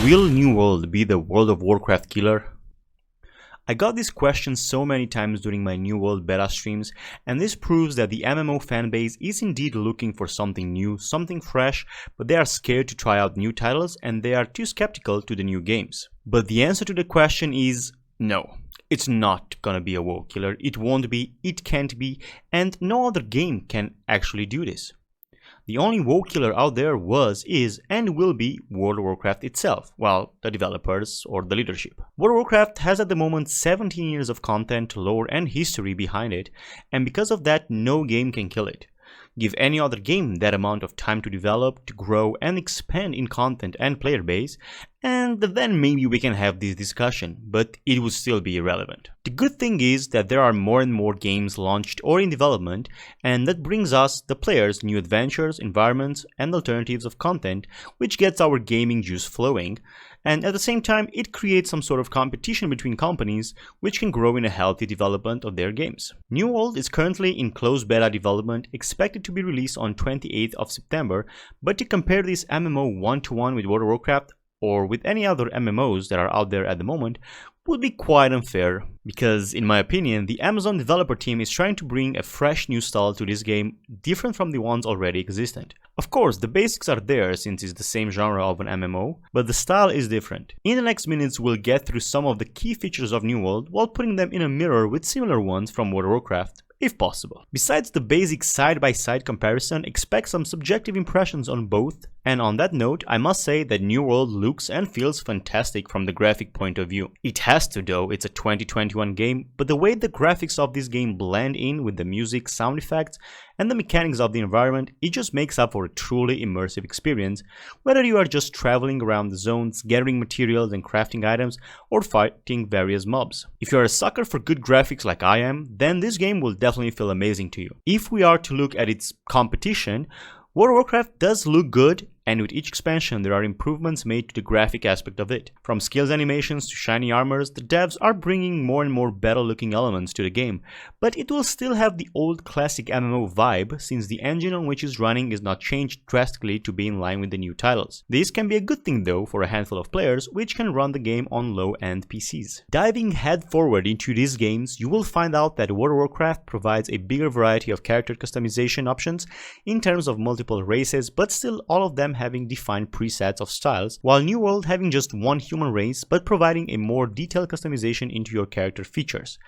Will New World be the World of Warcraft killer? I got this question so many times during my New World beta streams, and this proves that the MMO fanbase is indeed looking for something new, something fresh, but they are scared to try out new titles and they are too skeptical to the new games. But the answer to the question is no. It's not gonna be a WoW killer, it won't be, it can't be, and no other game can actually do this. The only WoW killer out there was, is, and will be World of Warcraft itself, well, the developers or the leadership. World of Warcraft has at the moment 17 years of content, lore and history behind it, and because of that no game can kill it. Give any other game that amount of time to develop, to grow and expand in content and player base, and then maybe we can have this discussion, but it would still be irrelevant. The good thing is that there are more and more games launched or in development, and that brings us, the players, new adventures, environments and alternatives of content, which gets our gaming juice flowing, and at the same time it creates some sort of competition between companies which can grow in a healthy development of their games. New World is currently in closed beta development, expected to be released on 28th of September, but to compare this MMO one-to-one with World of Warcraft or with any other MMOs that are out there at the moment would be quite unfair, because in my opinion the Amazon developer team is trying to bring a fresh new style to this game, different from the ones already existent. Of course the basics are there since it's the same genre of an MMO, but the style is different. In the next minutes we'll get through some of the key features of New World while putting them in a mirror with similar ones from World of Warcraft, if possible. Besides the basic side-by-side comparison, expect some subjective impressions on both, and on that note I must say that New World looks and feels fantastic from the graphic point of view. It has to though, it's a 2021 game, but the way the graphics of this game blend in with the music, sound effects and the mechanics of the environment, it just makes up for a truly immersive experience, whether you are just traveling around the zones, gathering materials and crafting items, or fighting various mobs. If you are a sucker for good graphics like I am, then this game will definitely feel amazing to you. If we are to look at its competition, World of Warcraft does look good, and with each expansion there are improvements made to the graphic aspect of it. From skills animations to shiny armors, the devs are bringing more and more better looking elements to the game, but it will still have the old classic MMO vibe since the engine on which it's running is not changed drastically to be in line with the new titles. This can be a good thing though for a handful of players which can run the game on low-end PCs. Diving head forward into these games, you will find out that World of Warcraft provides a bigger variety of character customization options in terms of multiple races, but still all of them having defined presets of styles, while New World having just one human race but providing a more detailed customization into your character features.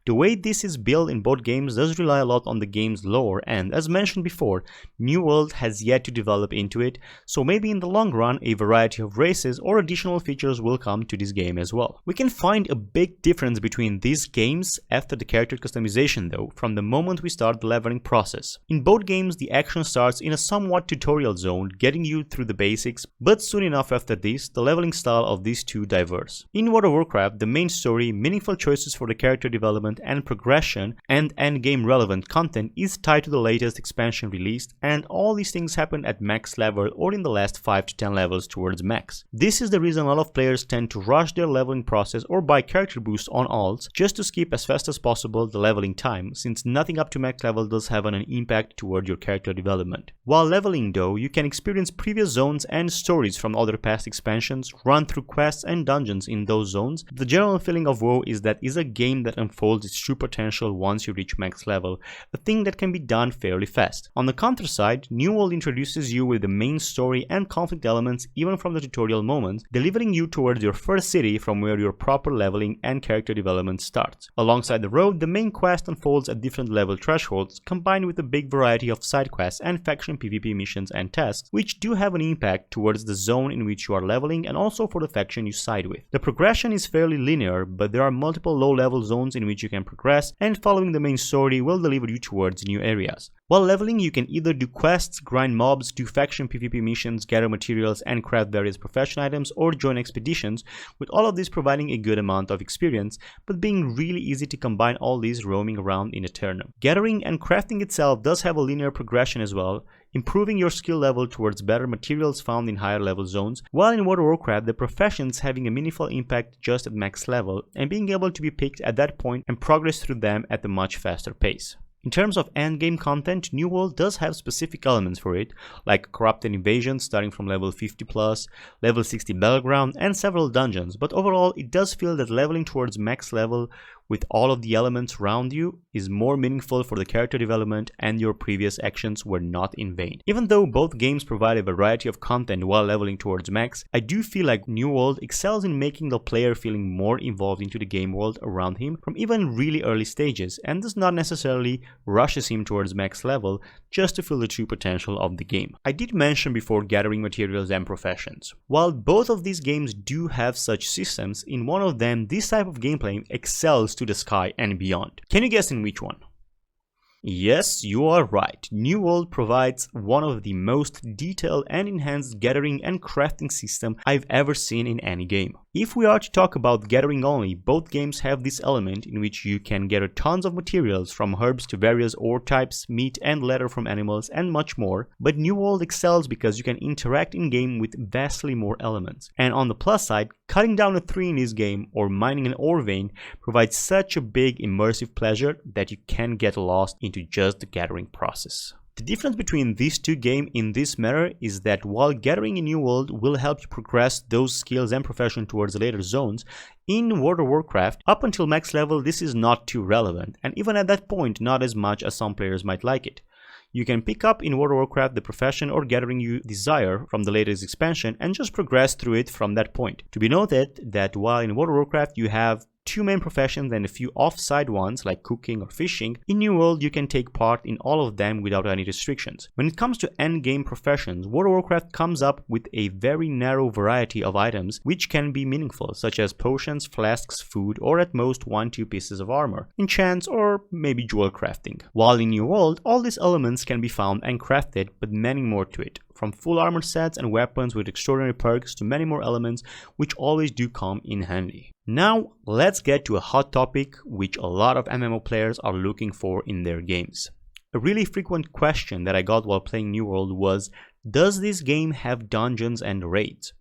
The way this is built in both games does rely a lot on the game's lore, and as mentioned before, New World has yet to develop into it, so maybe in the long run a variety of races or additional features will come to this game as well. We can find a big difference between these games after the character customization though, from the moment we start the leveling process. In both games the action starts in a somewhat tutorial zone, getting you through the basics, but soon enough after this, the leveling style of these two diverge. In World of Warcraft, the main story, meaningful choices for the character development and progression, and endgame relevant content is tied to the latest expansion released, and all these things happen at max level or in the last 5 to 10 levels towards max. This is the reason a lot of players tend to rush their leveling process or buy character boosts on alts just to skip as fast as possible the leveling time, since nothing up to max level does have an impact toward your character development. While leveling though, you can experience previous zones and stories from other past expansions, run through quests and dungeons in those zones. The general feeling of WoW is that it's a game that unfolds its true potential once you reach max level, a thing that can be done fairly fast. On the counter side, New World introduces you with the main story and conflict elements even from the tutorial moments, delivering you towards your first city from where your proper leveling and character development starts. Alongside the road, the main quest unfolds at different level thresholds, combined with a big variety of side quests and faction PvP missions and tasks, which do have an impact towards the zone in which you are leveling and also for the faction you side with. The progression is fairly linear, but there are multiple low-level zones in which you can progress, and following the main story will deliver you towards new areas. While leveling, you can either do quests, grind mobs, do faction PvP missions, gather materials and craft various profession items, or join expeditions, with all of this providing a good amount of experience, but being really easy to combine all these roaming around in Eternum. Gathering and crafting itself does have a linear progression as well, improving your skill level towards better materials found in higher level zones, while in World of Warcraft the professions having a meaningful impact just at max level and being able to be picked at that point and progress through them at a much faster pace. In terms of endgame content, New World does have specific elements for it, like corrupted invasions starting from level 50 plus, level 60 battleground, and several dungeons, but overall it does feel that leveling towards max level with all of the elements around you is more meaningful for the character development, and your previous actions were not in vain. Even though both games provide a variety of content while leveling towards max, I do feel like New World excels in making the player feeling more involved into the game world around him from even really early stages, and does not necessarily rushes him towards max level just to feel the true potential of the game. I did mention before gathering materials and professions. While both of these games do have such systems, in one of them this type of gameplay excels to the sky and beyond. Can you guess in which one? Yes, you are right. New World provides one of the most detailed and enhanced gathering and crafting system I've ever seen in any game. If we are to talk about gathering only, both games have this element in which you can gather tons of materials, from herbs to various ore types, meat and leather from animals, and much more, but New World excels because you can interact in game with vastly more elements. And on the plus side, cutting down a tree in this game or mining an ore vein provides such a big immersive pleasure that you can get lost into just the gathering process. The difference between these two games in this matter is that while gathering in New World will help you progress those skills and profession towards the later zones, in World of Warcraft, up until max level this is not too relevant, and even at that point not as much as some players might like it. You can pick up in World of Warcraft the profession or gathering you desire from the latest expansion and just progress through it from that point. To be noted that while in World of Warcraft you have two main professions and a few off-side ones like cooking or fishing, in New World you can take part in all of them without any restrictions. When it comes to endgame professions, World of Warcraft comes up with a very narrow variety of items which can be meaningful, such as potions, flasks, food, or at most 1-2 pieces of armor, enchants, or maybe jewel crafting. While in New World, all these elements can be found and crafted, but many more to it, from full armor sets and weapons with extraordinary perks to many more elements which always do come in handy. Now let's get to a hot topic which a lot of MMO players are looking for in their games. A really frequent question that I got while playing New World was, does this game have dungeons and raids?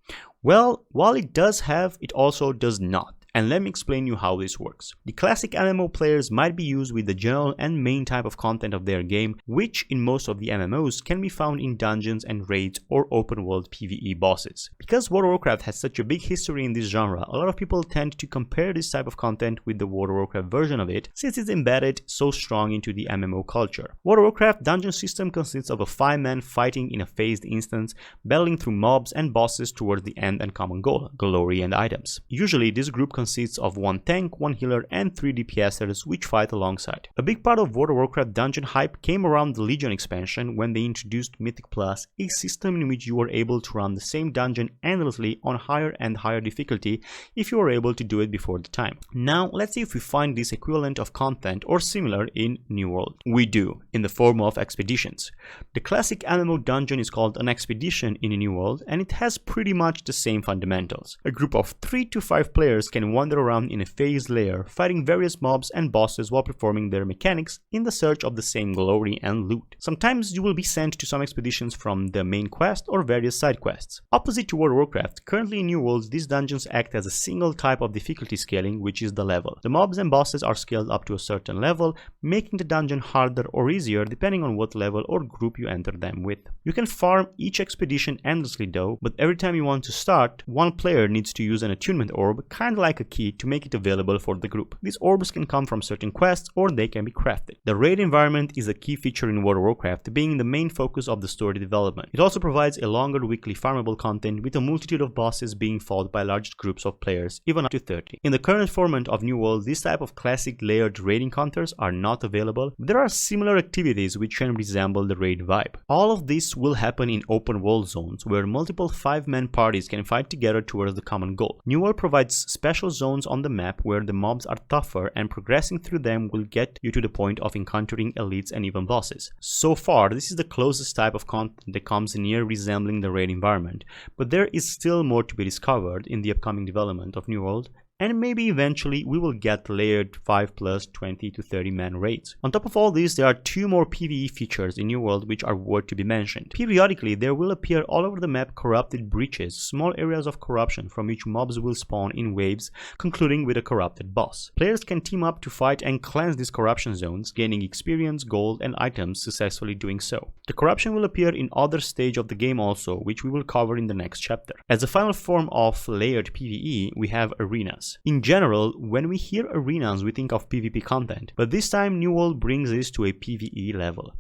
Well, while it does have, it also does not. And let me explain you how this works. The classic MMO players might be used with the general and main type of content of their game, which in most of the MMOs can be found in dungeons and raids or open world PvE bosses. Because World of Warcraft has such a big history in this genre, a lot of people tend to compare this type of content with the World of Warcraft version of it, since it's embedded so strong into the MMO culture. World of Warcraft dungeon system consists of a 5-man fighting in a phased instance, battling through mobs and bosses towards the end and common goal, glory and items. Usually this group consists of 1 tank, 1 healer, and 3 DPSers which fight alongside. A big part of World of Warcraft dungeon hype came around the Legion expansion when they introduced Mythic Plus, a system in which you were able to run the same dungeon endlessly on higher and higher difficulty if you were able to do it before the time. Now let's see if we find this equivalent of content or similar in New World. We do, in the form of expeditions. The classic MMO dungeon is called an expedition in New World, and it has pretty much the same fundamentals. A group of 3 to 5 players can wander around in a phased layer, fighting various mobs and bosses while performing their mechanics in the search of the same glory and loot. Sometimes you will be sent to some expeditions from the main quest or various side quests. Opposite to World of Warcraft, currently in New Worlds these dungeons act as a single type of difficulty scaling, which is the level. The mobs and bosses are scaled up to a certain level, making the dungeon harder or easier depending on what level or group you enter them with. You can farm each expedition endlessly though, but every time you want to start, one player needs to use an attunement orb, kinda like a key, to make it available for the group. These orbs can come from certain quests or they can be crafted. The raid environment is a key feature in World of Warcraft, being the main focus of the story development. It also provides a longer weekly farmable content with a multitude of bosses being fought by large groups of players, even up to 30. In the current format of New World, this type of classic layered raid encounters are not available, but there are similar activities which can resemble the raid vibe. All of this will happen in open world zones where multiple 5-man parties can fight together towards the common goal. New World provides special zones on the map where the mobs are tougher, and progressing through them will get you to the point of encountering elites and even bosses. So far, this is the closest type of content that comes near resembling the raid environment, but there is still more to be discovered in the upcoming development of New World, and maybe eventually we will get layered 5 plus 20 to 30 man raids. On top of all this, there are 2 more PvE features in New World which are worth to be mentioned. Periodically, there will appear all over the map corrupted breaches, small areas of corruption from which mobs will spawn in waves, concluding with a corrupted boss. Players can team up to fight and cleanse these corruption zones, gaining experience, gold, and items successfully doing so. The corruption will appear in other stage of the game also, which we will cover in the next chapter. As a final form of layered PvE, we have arenas. In general, when we hear arenas, we think of PvP content, but this time New World brings this to a PvE level.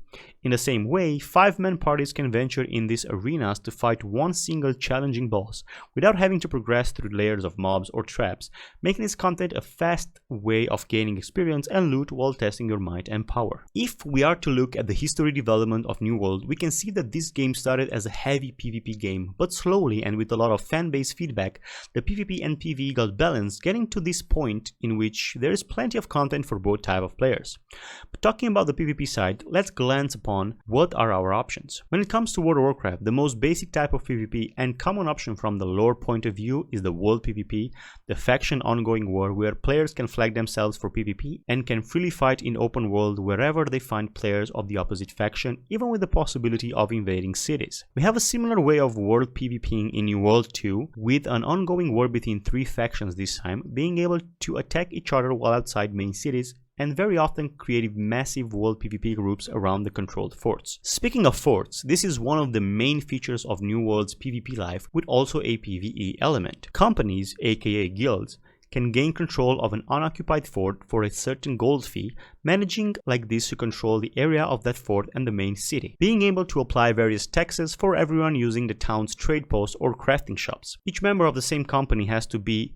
In the same way, 5-man parties can venture in these arenas to fight one single challenging boss without having to progress through layers of mobs or traps, making this content a fast way of gaining experience and loot while testing your might and power. If we are to look at the history development of New World, we can see that this game started as a heavy PvP game, but slowly and with a lot of fanbase feedback, the PvP and PvE got balanced, getting to this point in which there is plenty of content for both type of players. But talking about the PvP side, let's glance upon what are our options. When it comes to World of Warcraft, the most basic type of PvP and common option from the lore point of view is the world PvP, the faction ongoing war where players can flag themselves for PvP and can freely fight in open world wherever they find players of the opposite faction, even with the possibility of invading cities. We have a similar way of world PvPing in New World 2, with an ongoing war between 3 factions this time, being able to attack each other while outside main cities, and very often creating massive world PvP groups around the controlled forts. Speaking of forts, this is one of the main features of New World's PvP life, with also a PvE element. Companies, aka guilds, can gain control of an unoccupied fort for a certain gold fee, managing like this to control the area of that fort and the main city, being able to apply various taxes for everyone using the town's trade posts or crafting shops. Each member of the same company has to be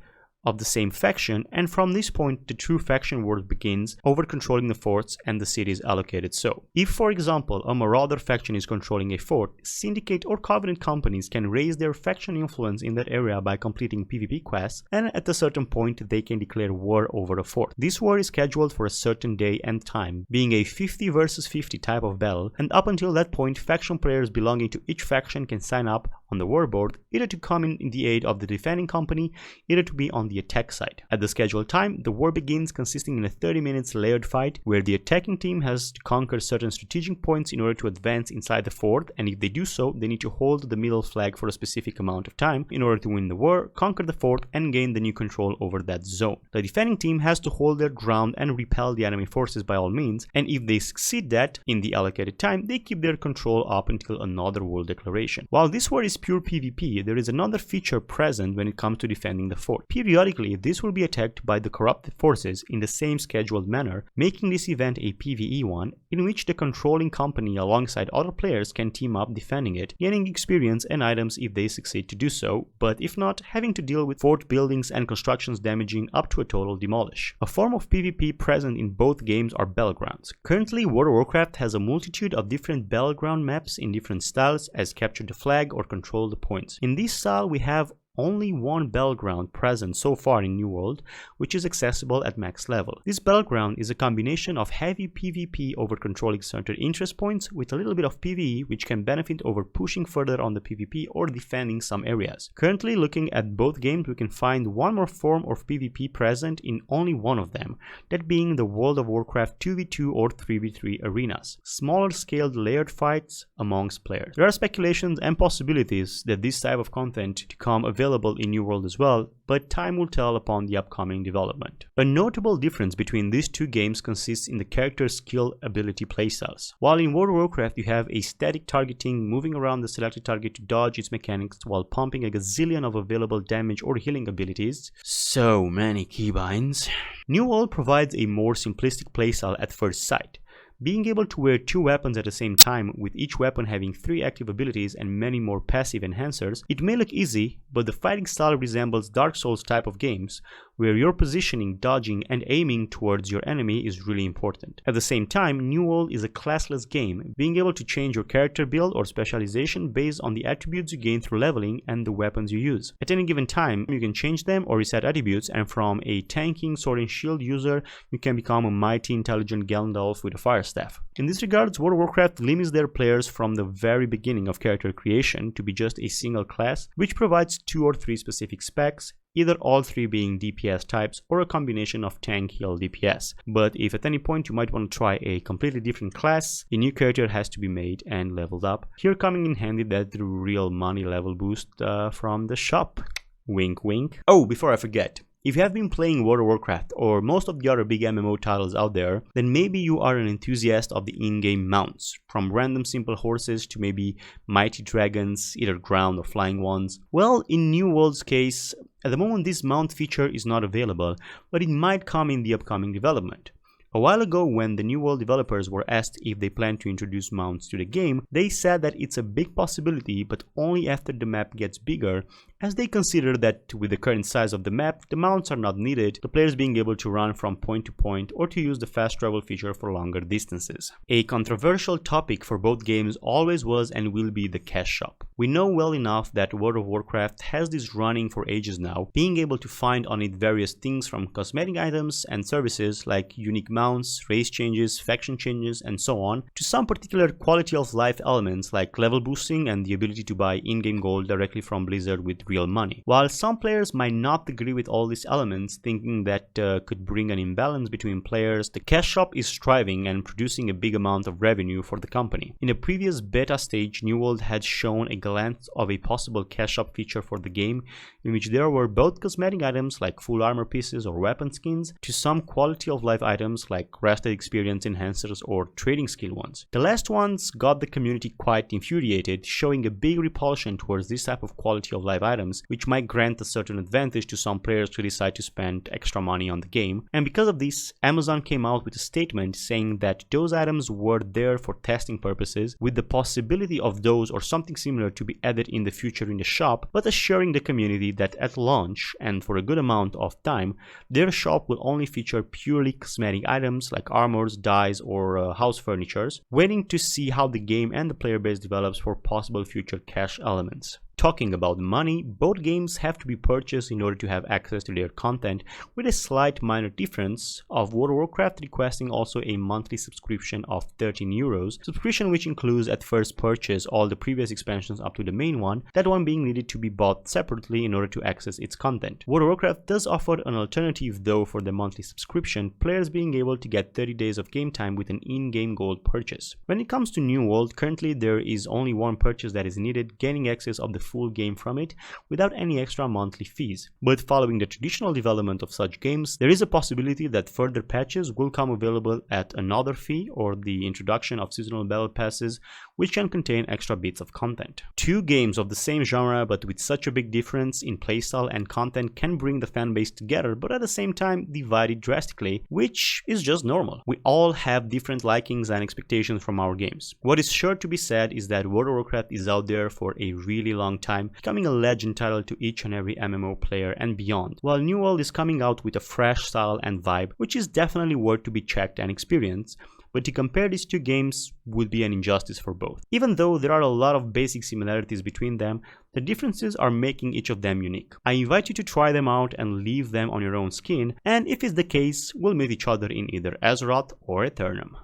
of the same faction, and from this point the true faction war begins over controlling the forts and the cities allocated so. If, for example, a Marauder faction is controlling a fort, Syndicate or Covenant companies can raise their faction influence in that area by completing PvP quests, and at a certain point they can declare war over a fort. This war is scheduled for a certain day and time, being a 50 versus 50 type of battle, and up until that point faction players belonging to each faction can sign up on the war board, either to come in the aid of the defending company, either to be on the attack side. At the scheduled time, the war begins, consisting in a 30 minutes layered fight where the attacking team has to conquer certain strategic points in order to advance inside the fort, and if they do so, they need to hold the middle flag for a specific amount of time in order to win the war, conquer the fort, and gain the new control over that zone. The defending team has to hold their ground and repel the enemy forces by all means, and if they succeed that in the allocated time, they keep their control up until another war declaration. While this war is pure PvP, there is another feature present when it comes to defending the fort. Periodically, this will be attacked by the corrupted forces in the same scheduled manner, making this event a PvE one, in which the controlling company alongside other players can team up defending it, gaining experience and items if they succeed to do so, but if not, having to deal with fort buildings and constructions damaging up to a total demolish. A form of PvP present in both games are battlegrounds. Currently, World of Warcraft has a multitude of different battleground maps in different styles, as capture the flag or control the points. In this style, we have only one battleground present so far in New World, which is accessible at max level. This battleground is a combination of heavy PvP over controlling certain interest points with a little bit of PvE, which can benefit over pushing further on the PvP or defending some areas. Currently, looking at both games, we can find one more form of PvP present in only one of them, that being the World of Warcraft 2v2 or 3v3 arenas, smaller scaled layered fights amongst players. There are speculations and possibilities that this type of content to come available in New World as well, but time will tell upon the upcoming development. A notable difference between these two games consists in the character's skill ability playstyles. While in World of Warcraft you have a static targeting, moving around the selected target to dodge its mechanics while pumping a gazillion of available damage or healing abilities. So many keybinds. New World provides a more simplistic playstyle at first sight. Being able to wear 2 weapons at the same time, with each weapon having 3 active abilities and many more passive enhancers, it may look easy, but the fighting style resembles Dark Souls type of games, where your positioning, dodging, and aiming towards your enemy is really important. At the same time, New World is a classless game, being able to change your character build or specialization based on the attributes you gain through leveling and the weapons you use. At any given time, you can change them or reset attributes, and from a tanking sword and shield user, you can become a mighty intelligent Gandalf with a fire staff. In this regards, World of Warcraft limits their players from the very beginning of character creation to be just a single class, which provides 2 or 3 specific specs, either all three being DPS types or a combination of tank, heal, DPS. But if at any point you might want to try a completely different class, a new character has to be made and leveled up. Here coming in handy that through real money level boost from the shop. Wink wink. Oh, before I forget. If you have been playing World of Warcraft or most of the other big MMO titles out there, then maybe you are an enthusiast of the in-game mounts, from random simple horses to maybe mighty dragons, either ground or flying ones. Well, in New World's case, at the moment this mount feature is not available, but it might come in the upcoming development. A while ago, when the New World developers were asked if they plan to introduce mounts to the game, they said that it's a big possibility, but only after the map gets bigger, as they consider that with the current size of the map, the mounts are not needed, the players being able to run from point to point or to use the fast travel feature for longer distances. A controversial topic for both games always was and will be the cash shop. We know well enough that World of Warcraft has this running for ages now, being able to find on it various things from cosmetic items and services like unique mounts, race changes, faction changes, and so on, to some particular quality of life elements like level boosting and the ability to buy in-game gold directly from Blizzard with real money. While some players might not agree with all these elements, thinking that could bring an imbalance between players, the cash shop is thriving and producing a big amount of revenue for the company. In a previous beta stage, New World had shown a glance of a possible cash shop feature for the game, in which there were both cosmetic items like full armor pieces or weapon skins, to some quality of life items like rested experience enhancers or trading skill ones. The last ones got the community quite infuriated, showing a big repulsion towards this type of quality of life items, which might grant a certain advantage to some players who decide to spend extra money on the game. And because of this, Amazon came out with a statement saying that those items were there for testing purposes, with the possibility of those or something similar to be added in the future in the shop, but assuring the community that at launch and for a good amount of time, their shop will only feature purely cosmetic items like armors, dyes, or house furnitures, waiting to see how the game and the player base develops for possible future cash elements. Talking about money, both games have to be purchased in order to have access to their content, with a slight minor difference of World of Warcraft requesting also a monthly subscription of €13, subscription which includes at first purchase all the previous expansions up to the main one, that one being needed to be bought separately in order to access its content. World of Warcraft does offer an alternative though for the monthly subscription, players being able to get 30 days of game time with an in-game gold purchase. When it comes to New World, currently there is only one purchase that is needed, gaining access of the full game from it without any extra monthly fees. But following the traditional development of such games, there is a possibility that further patches will come available at another fee, or the introduction of seasonal battle passes which can contain extra bits of content. Two games of the same genre but with such a big difference in playstyle and content can bring the fanbase together, but at the same time divide it drastically, which is just normal. We all have different likings and expectations from our games. What is sure to be said is that World of Warcraft is out there for a really long time, becoming a legend title to each and every MMO player and beyond, while New World is coming out with a fresh style and vibe, which is definitely worth to be checked and experienced. But to compare these two games would be an injustice for both. Even though there are a lot of basic similarities between them, the differences are making each of them unique. I invite you to try them out and leave them on your own skin, and if it's the case, we'll meet each other in either Azeroth or Eternum.